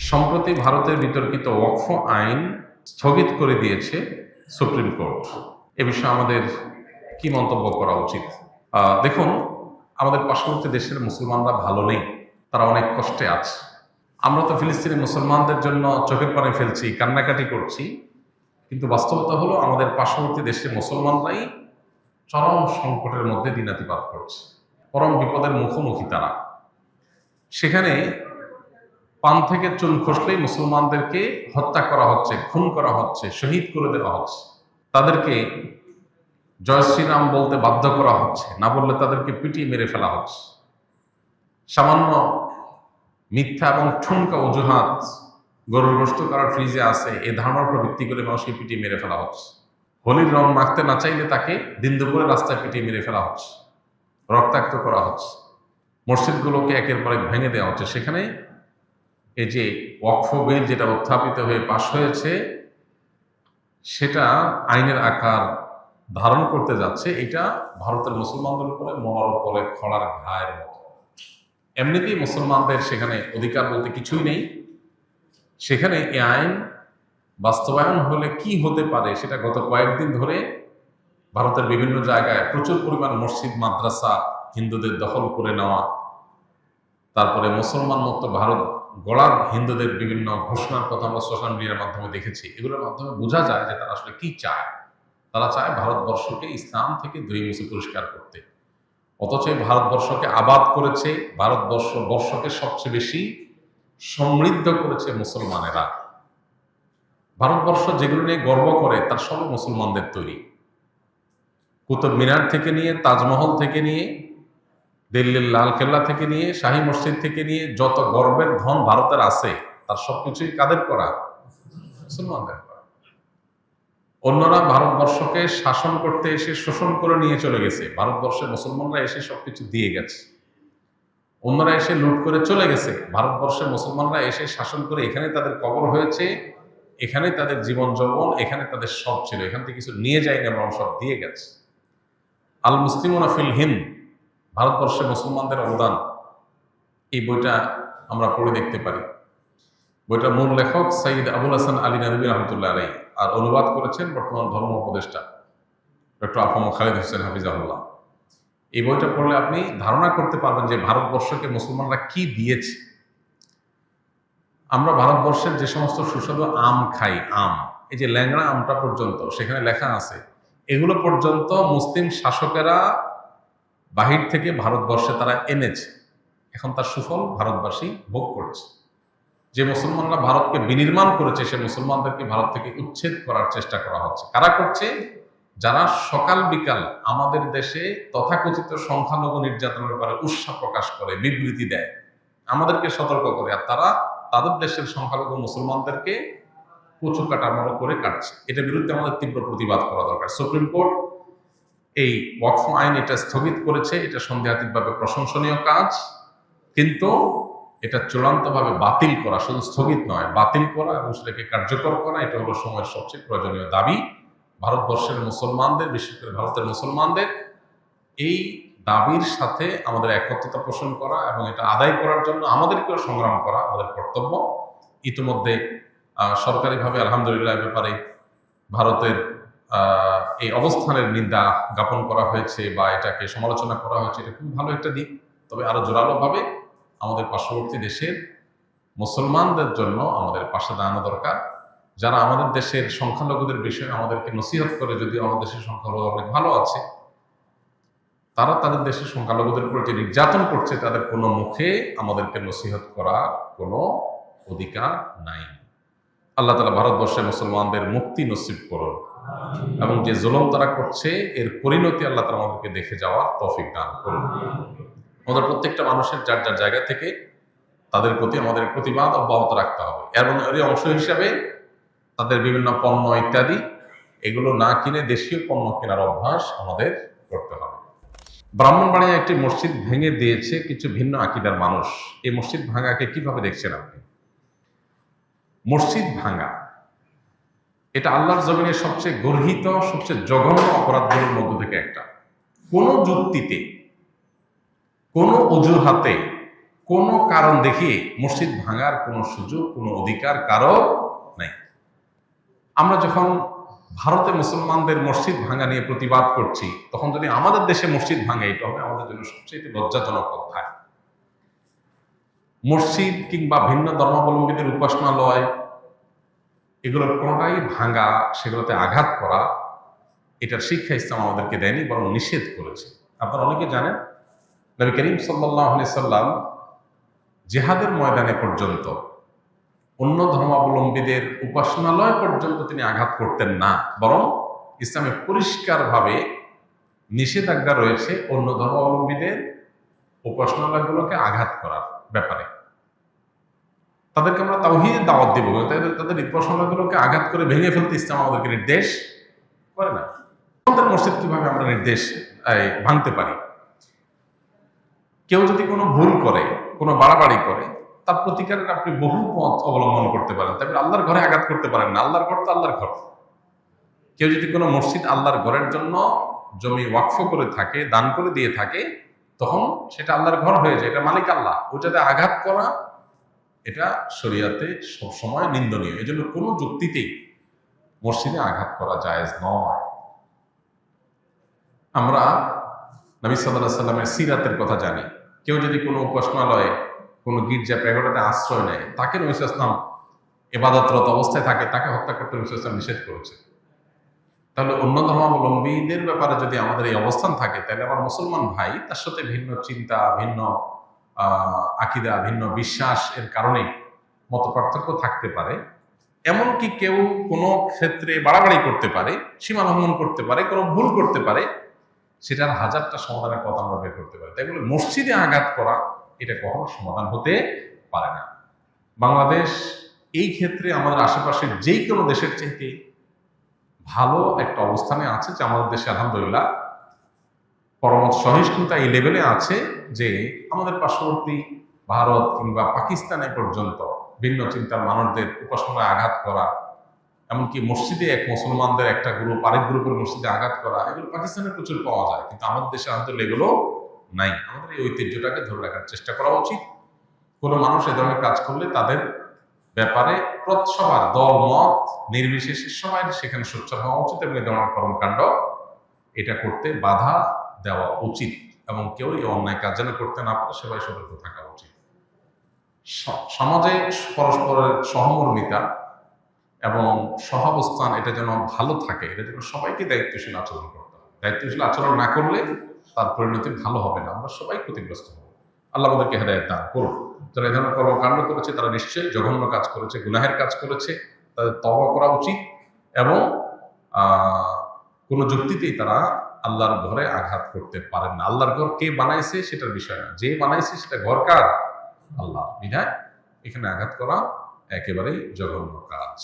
সম্প্রতি ভারতের বিতর্কিত ওয়াকফ আইন স্থগিত করে দিয়েছে সুপ্রিম কোর্ট। এ বিষয়ে আমাদের কি মন্তব্য করা উচিত? দেখুন, আমাদের পার্শ্ববর্তী দেশের মুসলমানরা ভালো নেই, তারা অনেক কষ্টে আছে। আমরা তো ফিলিস্তিনি মুসলমানদের জন্য চোখের পানি ফেলছি, কান্নাকাটি করছি, কিন্তু বাস্তবতা হলো আমাদের পার্শ্ববর্তী দেশের মুসলমানরাই চরম সংকটের মধ্যে দিনাতিপাত করছে, পরম বিপদের মুখোমুখি তারা। সেখানে পান থেকে চুন খসলেই মুসলমানদেরকে হত্যা করা হচ্ছে, খুন করা হচ্ছে, শহীদ করে দেওয়া হচ্ছে, তাদেরকে জয় শ্রীরাম বলতে বাধ্য করা হচ্ছে, না বললে তাদেরকে পিটিয়ে মেরে ফেলা হচ্ছে। সামান্য মিথ্যা এবং ঠুনকা অজুহাত গরুর গোশত করার ফ্রিজে আছে, এ ধারণার উপর ভিত্তি করে মানুষকে পিটিয়ে মেরে ফেলা হচ্ছে। হোলির রং মাখতে না চাইলে তাকে দিন দুপুরে রাস্তায় পিটিয়ে মেরে ফেলা হচ্ছে, রক্তাক্ত করা হচ্ছে। মসজিদগুলোকে একের পর এক ভেঙে দেওয়া হচ্ছে। সেখানে এই যে ওয়াকফ বিল যেটা উত্থাপিত হয়ে পাশ হয়েছে, সেটা আইনের আকার ধারণ করতে যাচ্ছে। এটা ভারতের মুসলমানদের উপরে মরার উপরে খড়ার ঘায়ের মতো। এমনিতেই মুসলমানদের সেখানে অধিকার বলতে কিছুই নেই। সেখানে এই আইন বাস্তবায়ন হলে কি হতে পারে সেটা গত কয়েকদিন ধরে ভারতের বিভিন্ন জায়গায় প্রচুর পরিমাণ মসজিদ মাদ্রাসা হিন্দুদের দখল করে নেওয়া, তারপরে মুসলমান মুক্ত ভারত গড়ার হিন্দুদের বিভিন্ন ঘোষণার কথা আমরা সোশ্যাল মিডিয়ার মাধ্যমে দেখেছি। এগুলোর মাধ্যমে বোঝা যায় যে তারা আসলে কি চায়। তারা চায় ভারতবর্ষকে ইসলাম থেকে ধুয়ে মুছে পরিষ্কার করতে। অথচ ভারতবর্ষকে আবাদ করেছে, ভারতবর্ষকে সবচেয়ে বেশি সমৃদ্ধ করেছে মুসলমানেরা। ভারতবর্ষ যেগুলো নিয়ে গর্ব করে তার সবই মুসলমানদের তৈরি। কুতুব মিনার থেকে নিয়ে, তাজমহল থেকে নিয়ে, দিল্লির লালকেল্লা থেকে নিয়ে, শাহী মসজিদ থেকে নিয়ে যত গর্বের ধন ভারতের আছে তার সবকিছুই কাদের করা? মুসলমানদের করা। অন্যরা ভারতবর্ষকে শাসন করতে এসে শোষণ করে নিয়ে চলে গেছে, ভারতবর্ষের মুসলমানরা এসে সবকিছু দিয়ে গেছে। অন্যরা এসে লুট করে চলে গেছে, ভারতবর্ষের মুসলমানরা এসে শাসন করে এখানে তাদের কবর হয়েছে, এখানে তাদের জীবন যৌবন, এখানে তাদের সব ছিল। এখান থেকে কিছু নিয়ে যায়নি, আমরা সব দিয়ে গেছে। আল মুসলিমুনা ফিল হিন্দ, ভারতবর্ষের মুসলমানদের অবদান, এই বইটা আমরা পড়ে দেখতে পারি। বইটার মূল লেখক সৈয়দ আবুল হাসান আলী নদভী রহমতুল্লাহ আলাইহি, আর অনুবাদ করেছেন বর্তমান ধর্ম উপদেষ্টা ডক্টর আফম খালিদ হোসেন হাফিজাহুল্লাহ। এই বইটা পড়লে আপনি ধারণা করতে পারবেন যে ভারতবর্ষকে মুসলমানরা কি দিয়েছে। আমরা ভারতবর্ষের যে সমস্ত সুস্বাদু আম খাই, এই যে ল্যাংড়া আমটা পর্যন্ত সেখানে লেখা আছে, এগুলো পর্যন্ত মুসলিম শাসকেরা বাহির থেকে ভারতবর্ষে তারা এনেছে। এখন তার সুফল ভারতবাসী ভোগ করছে। যে মুসলমানরা ভারতকে বিনির্মাণ করেছে, সে মুসলমানদেরকে ভারত থেকে উচ্ছেদ করার চেষ্টা করা হচ্ছে। কারা করছে? যারা সকাল বিকাল আমাদের দেশে তথাকথিত সংখ্যালঘু নির্যাতনের ব্যাপারে উৎসাহ প্রকাশ করে, বিবৃতি দেয়, আমাদেরকে সতর্ক করে, আর তারা তাদের দেশের সংখ্যালঘু মুসলমানদেরকে কচু কাটামো করে কাটছে। এটার বিরুদ্ধে আমাদের তীব্র প্রতিবাদ করা দরকার। সুপ্রিম কোর্ট এই ওয়াকফ আইন এটা স্থগিত করেছে, এটা সন্দেহাতীতভাবে প্রশংসনীয় কাজ, কিন্তু এটা চূড়ান্তভাবে বাতিল করা, শুধু স্থগিত নয়, বাতিল করা এবং সেটাকে কার্যকর করা, এটা হলো সময়ের সবচেয়ে প্রয়োজনীয় দাবি। ভারতবর্ষের মুসলমানদের, বিশেষ করে ভারতের মুসলমানদের এই দাবির সাথে আমাদের একত্রতা পোষণ করা এবং এটা আদায় করার জন্য আমাদেরকেও সংগ্রাম করা আমাদের কর্তব্য। ইতিমধ্যে সরকারিভাবে আলহামদুলিল্লাহ ব্যাপারে ভারতের এই অবস্থানের নিন্দা জ্ঞাপন করা হয়েছে বা এটাকে সমালোচনা করা হয়েছে, এটা খুব ভালো একটা দিক। তবে আরো জোরালোভাবে আমাদের পার্শ্ববর্তী দেশের মুসলমানদের জন্য আমাদের পাশে দাঁড়ানো দরকার। যারা আমাদের দেশের সংখ্যালঘুদের বিষয়ে আমাদেরকে নসিহত করে, যদিও আমাদের দেশের সংখ্যালঘু অনেক ভালো আছে, তারা তাদের দেশের সংখ্যালঘুদের উপর যে নির্যাতন করছে, তাদের কোনো মুখে আমাদেরকে নসিহত করার কোনো অধিকার নাই। আল্লাহ তাআলা ভারতবর্ষের মুসলমানদের মুক্তি নসিব করুন এবং যে জুলুম তারা করছে এর পরিণতি আল্লাহ তাআলা আমাদেরকে দেখে যাওয়ার তৌফিক দান করুন। আমাদের প্রত্যেকটা মানুষের যার যার জায়গা থেকে তাদের প্রতি আমাদের প্রতিবাদ অব্যাহত রাখতে হবে এবং এর অংশ হিসাবে তাদের বিভিন্ন পণ্য ইত্যাদি এগুলো না কিনে দেশীয় পণ্য কেনার অভ্যাস আমাদের করতে হবে। ব্রাহ্মণবাড়িয়ায় একটি মসজিদ ভেঙে দিয়েছে কিছু ভিন্ন আকীদার মানুষ। এই মসজিদ ভাঙাকে কিভাবে দেখছেন আপনি? মসজিদ ভাঙা এটা আল্লাহর জমিনের সবচেয়ে গর্হিত, সবচেয়ে জঘন্য অপরাধগুলোর মধ্যে থেকে একটা। কোন যুক্তিতে, কোন অজুহাতে কোনো কারণ দেখিয়ে মসজিদ ভাঙার কোনো সুযোগ, কোনো অধিকার কারো নাই। আমরা যখন ভারতে মুসলমানদের মসজিদ ভাঙা নিয়ে প্রতিবাদ করছি, তখন যদি আমাদের দেশে মসজিদ ভাঙে, এটা হবে আমাদের জন্য সবচেয়ে লজ্জাজনক অধ্যায়। মসজিদ কিংবা ভিন্ন ধর্মাবলম্বীদের উপাসনালয়, এগুলোর কোনোটাই ভাঙা, সেগুলোতে আঘাত করা, এটার শিক্ষা ইসলাম আমাদেরকে দেয়নি, বরং নিষেধ করেছে। আপনারা অনেকে জানেন, নবী করিম সাল্লাল্লাহু আলাইহি সাল্লাম জিহাদের ময়দানে পর্যন্ত অন্য ধর্মাবলম্বীদের উপাসনালয় পর্যন্ত তিনি আঘাত করতেন না, বরং ইসলামে পরিষ্কারভাবে নিষেধাজ্ঞা রয়েছে অন্য ধর্মাবলম্বীদের উপাসনালয়গুলোকে আঘাত করার ব্যাপারে। তাদেরকে আমরা তাওহীদের দাওয়াত দিব, তাদের উপাসনালয়গুলোকে আঘাত করে ভেঙে ফেলতে ইসলাম আমাদেরকে নির্দেশ করে না। আমাদের মসজিদ কিভাবে আমরা নির্দেশ ভাঙতে পারি? কেউ যদি কোনো ভুল করে, কোনো বাড়াবাড়ি করে, তার প্রতিকারের আপনি বহু পথ অবলম্বন করতে পারেন। তবে আল্লাহর ঘরে আঘাত করতে পারেন না। আল্লাহর ঘর তো আল্লাহর ঘর। কেউ যদি কোনো মসজিদ আল্লাহর ঘরের জন্য জমি ওয়াকফ করে থাকে, দান করে দিয়ে থাকে, তখন সেটা আল্লাহর ঘর হয়ে যায়, এটা মালিক আল্লাহ। ওটাতে আঘাত করা, এটা শরীয়তে সবসময় নিন্দনীয়। এই জন্য কোনো যুক্তিতেই মসজিদে আঘাত করা জায়েজ নয়। আমরা নবী সাল্লাল্লাহু আলাইহি সাল্লামের সিরাতের কথা জানি। কেউ যদি কোনো উপাসনালয়ে, কোনো গির্জা প্যাগোডাতে আশ্রয় নেয়, তাকে নবী সাল্লাল্লাহু আলাইহি সাল্লাম ইবাদতরত অবস্থায় থাকে, তাকে হত্যা করতে নবী সাল্লাল্লাহু আলাইহি সাল্লাম নিষেধ করেছে। তাহলে অন্য ধর্মাবলম্বীদের ব্যাপারে যদি আমাদের এই অবস্থান থাকে, তাহলে আমার মুসলমান ভাই তার সাথে ভিন্ন চিন্তা, ভিন্ন আকীদা, ভিন্ন বিশ্বাস এর কারণে মতপার্থক্য থাকতে পারে। এমনকি কেউ কোনো ক্ষেত্রে বাড়াবাড়ি করতে পারে, সীমা লঙ্ঘন করতে পারে, কোনো ভুল করতে পারে, সেটার হাজারটা সমাধানের পথ আমরা বের করতে পারি। তাই বলে মসজিদে আঘাত করা, এটা কখনো সমাধান হতে পারে না। বাংলাদেশ এই ক্ষেত্রে আমাদের আশেপাশের যেই কোনো দেশের চাইতে ভালো একটা অবস্থানে আছে, যে আমাদের দেশে আলহামদুলিল্লাহ পরমত সহিষ্ণুতা এই লেভেলে আছে যে আমাদের পার্শ্ববর্তী ভারত কিংবা পাকিস্তানে পর্যন্ত ভিন্ন চিন্তার মানুষদের উপাসনায় আঘাত করা, এমনকি মসজিদে এক মুসলমানদের একটা গ্রুপ আরেক গ্রুপের মসজিদে আঘাত করা, এগুলো পাকিস্তানে প্রচুর পাওয়া যায়, কিন্তু আমাদের দেশে আলহামদুলিল্লাহ এগুলো নাই। আমাদের এই ঐতিহ্যটাকে ধরে রাখার চেষ্টা করা উচিত। কোনো মানুষ এ ধরনের কাজ করলে তাদের ব্যাপারে সবার দল মত নির্বিশেষে সবাই সেখানে সোচ্চার হওয়া উচিত এবং এই ধরনের কর্মকাণ্ড এটা করতে বাধা দেওয়া উচিত, এবং কেউ এই অন্যায় কাজ যেন করতে না পারে সবাই সতর্ক থাকা উচিত। সমাজে পরস্পরের সহমর্মিতা এবং সহাবস্থান এটা যেন ভালো থাকে, এটা যেন সবাইকে দায়িত্বশীল আচরণ করতে হবে। দায়িত্বশীল আচরণ না করলে তার পরিণতি ভালো হবে না, আমরা সবাই ক্ষতিগ্রস্ত হব। আল্লাহ আমাদেরকে হেদায়েত দান করুন। যারা এই ধরনের কর্মকাণ্ড করেছে তারা নিশ্চয়ই জঘন্য কাজ করেছে, গুনাহের কাজ করেছে, তাদের তওবা করা উচিত, এবং কোনো যুক্তিতেই তারা আল্লাহর ঘরে আঘাত করতে পারেন না। আল্লাহর ঘর কে বানাইছে সেটার বিষয় না, যে বানাইছে সেটা ঘর কার? আল্লাহ। বিধায় এখানে আঘাত করা একেবারেই জঘন্য কাজ।